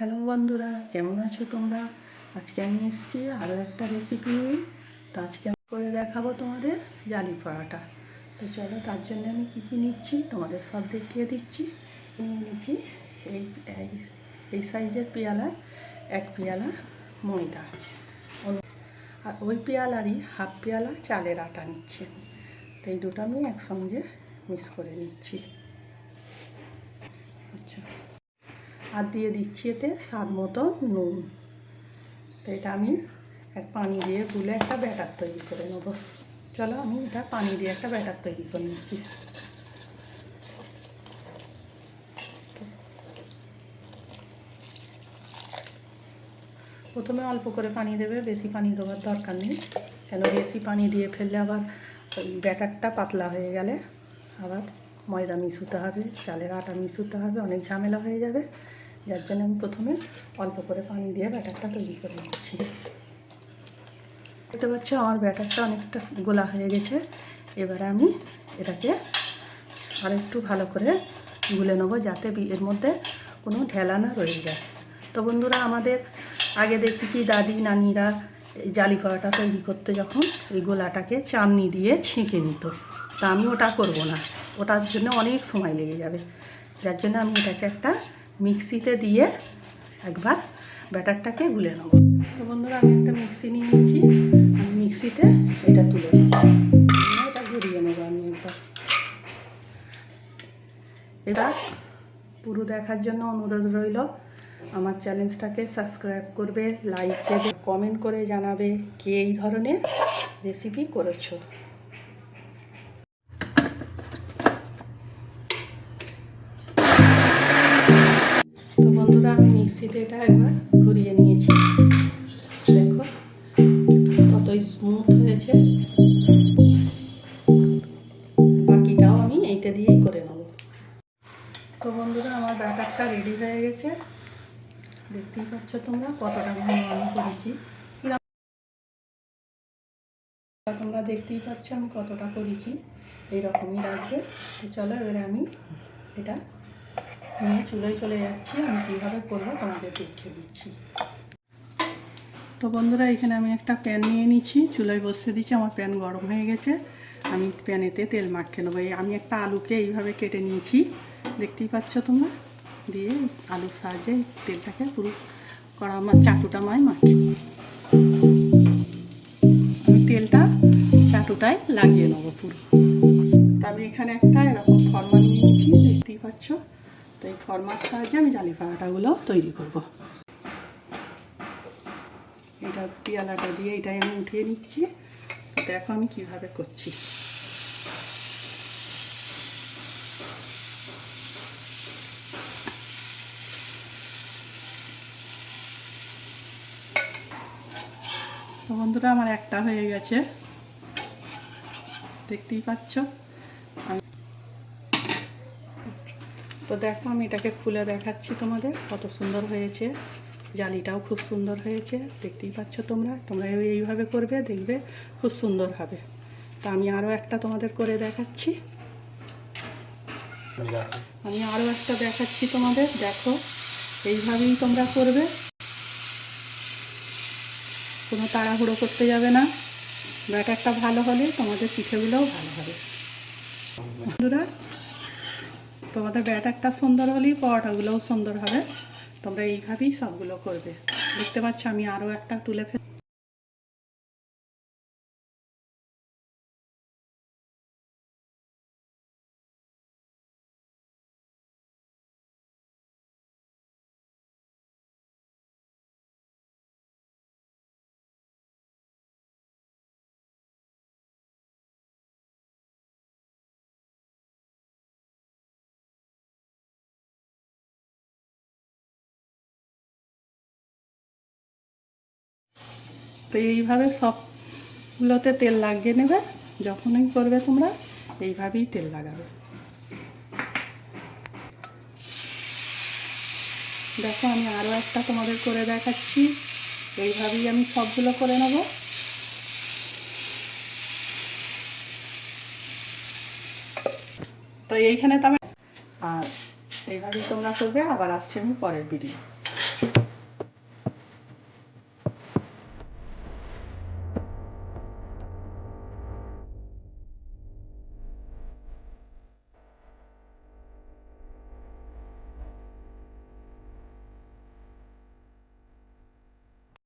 Hello বন্ধুরা, কেমন আছো তোমরা? আজকে আমি এসেছি আরও একটা রেসিপি নিয়ে। তো আজকে আমি করে দেখাবো তোমাদের জালি পরাটা। তো চলো, তার জন্য আমি কী কী নিচ্ছি তোমাদের সব দেখিয়ে দিচ্ছি। নিয়ে নিচ্ছি এই এই সাইজের পেয়ালায় 1 পেয়ালা ময়দা, আর ওই পেয়ালারই হাফ পেয়ালা চালের আটা নিচ্ছি। তো এই দুটো আমি একসঙ্গে মিক্স করে নিচ্ছি। আচ্ছা, আর দিয়ে দিচ্ছি এতে স্বাদ মতো নুন। তো এটা আমি পানি দিয়ে গুলে একটা ব্যাটার তৈরি করে নেব। চলো, আমি এটা পানি দিয়ে একটা ব্যাটার তৈরি করে নিচ্ছি। প্রথমে অল্প করে পানি দেবে, বেশি পানি দেওয়ার দরকার নেই, কেন বেশি পানি দিয়ে ফেললে আবার ব্যাটারটা পাতলা হয়ে গেলে আবার ময়দা মিশাতে হবে, চালের আটা মিশাতে হবে, অনেক ঝামেলা হয়ে যাবে। যার জন্য আমি প্রথমে অল্প করে পানি দিয়ে ব্যাটারটা তৈরি করে নিচ্ছি। দেখতে পাচ্ছ আমার ব্যাটারটা অনেকটা গোলা হয়ে গেছে। এবারে আমি এটাকে আরেকটু ভালো করে গুলে নেবো, যাতে এর মধ্যে কোনো ঢেলা না রয়ে যায়। তো বন্ধুরা, আমাদের আগে দেখেছি দাদি নানিরা এই জালি পরাটা তৈরি করতে যখন এই গোলাটাকে চালনি দিয়ে ছেঁকে নিত। তা আমি ওটা করব না, ওটার জন্য অনেক সময় লেগে যাবে। যার জন্য আমি এটাকে একটা মিক্সিতে দিয়ে একবার ব্যাটারটাকে গুলে নেব। তো বন্ধুরা, আমি একটা মিক্সি নিয়ে নিচ্ছি, আমি মিক্সিতে এটা তুলে নেব, এটা ঘুরিয়ে নেব আমি একবার। এটা পুরো দেখার জন্য অনুরোধ রইল, আমার চ্যানেলটাকে সাবস্ক্রাইব করবে, লাইক দেবে, কমেন্ট করে জানাবে কে এই ধরনের রেসিপি করেছো। তো বন্ধুরা, আমি মিক্সিতে এটা একবার ঘুরিয়ে নিয়েছি, দেখো কতই স্মুথ হয়েছে। বাকিটাও আমি এইটা দিয়েই করে নেব। তো বন্ধুরা, আমার ব্যাটারটা রেডি হয়ে গেছে। দেখতেই পাচ্ছ তোমরা কতটা ঘন আমি করেছি। তোমরা দেখতেই পাচ্ছ আমি কতটা করেছি, এইরকমই রাখবে। তো চলো, এবারে আমি এটা নিয়ে চুলোয় চলে যাচ্ছি। আমি কীভাবে করবো তোমাদের দেখিয়ে দিচ্ছি। তো বন্ধুরা, এখানে আমি একটা প্যান নিয়ে নিচ্ছি, চুলোয় বসিয়ে দিচ্ছি। আমার প্যান গরম হয়ে গেছে, আমি প্যানেতে তেল মাখিয়ে নেবো। আমি একটা আলুকে এইভাবে কেটে নিয়েছি, দেখতেই পাচ্ছ তোমরা। দিয়ে আলুর সাহায্যে তেলটাকে পুরো চাটুটা মাখিয়ে আমি তেলটা চাটুটায় লাগিয়ে নেবো পুরো। তা আমি এখানে একটা এরকম ফর্মা নিয়ে নিচ্ছি, দেখতেই পাচ্ছ। তো এই ফর্মার সাহায্যে আমি জালি পরাটাগুলো তৈরি করব। এটা পেয়ালাটা দিয়ে এটাই আমি উঠিয়ে নিচ্ছি। দেখো আমি কিভাবে করছি। তো বন্ধুরা, আমার একটা হয়ে গেছে, দেখতেই পাচ্ছ। তো দেখো, আমি এটাকে খুলে দেখাচ্ছি তোমাদের কত সুন্দর হয়েছে। জালিটাও খুব সুন্দর হয়েছে, দেখতেই পাচ্ছ তোমরা। তোমরা এইভাবে করবে, দেখবে খুব সুন্দর হবে। তা আমি আরও একটা তোমাদের করে দেখাচ্ছি। তোমাদের দেখো, এইভাবেই তোমরা করবে, কোনো তাড়াহুড়ো করতে যাবে না। ব্যাটারটা ভালো হলে তোমাদের পিঠেগুলোও ভালো হবে। বন্ধুরা, তোমাদের ব্যাটারটা সুন্দর হলেই পরোটাগুলোও সুন্দর হবে। তোমরা এইভাবেই সবগুলো করবে। দেখতে পাচ্ছ আমি আরও একটা তুলে ফেলি। তো এইভাবে সবগুলোতে তেল লাগিয়ে নেবে। যখনই করবে তোমরা এইভাবেই তেল লাগাবে। দেখো, আমি আরও একটা তোমাদের করে দেখাচ্ছি। এইভাবেই আমি সবগুলো করে নেব। তো এইখানে তো আমি আর এইভাবেই তোমরা করবে। আবার আসছি আমি পরের ভিডিও।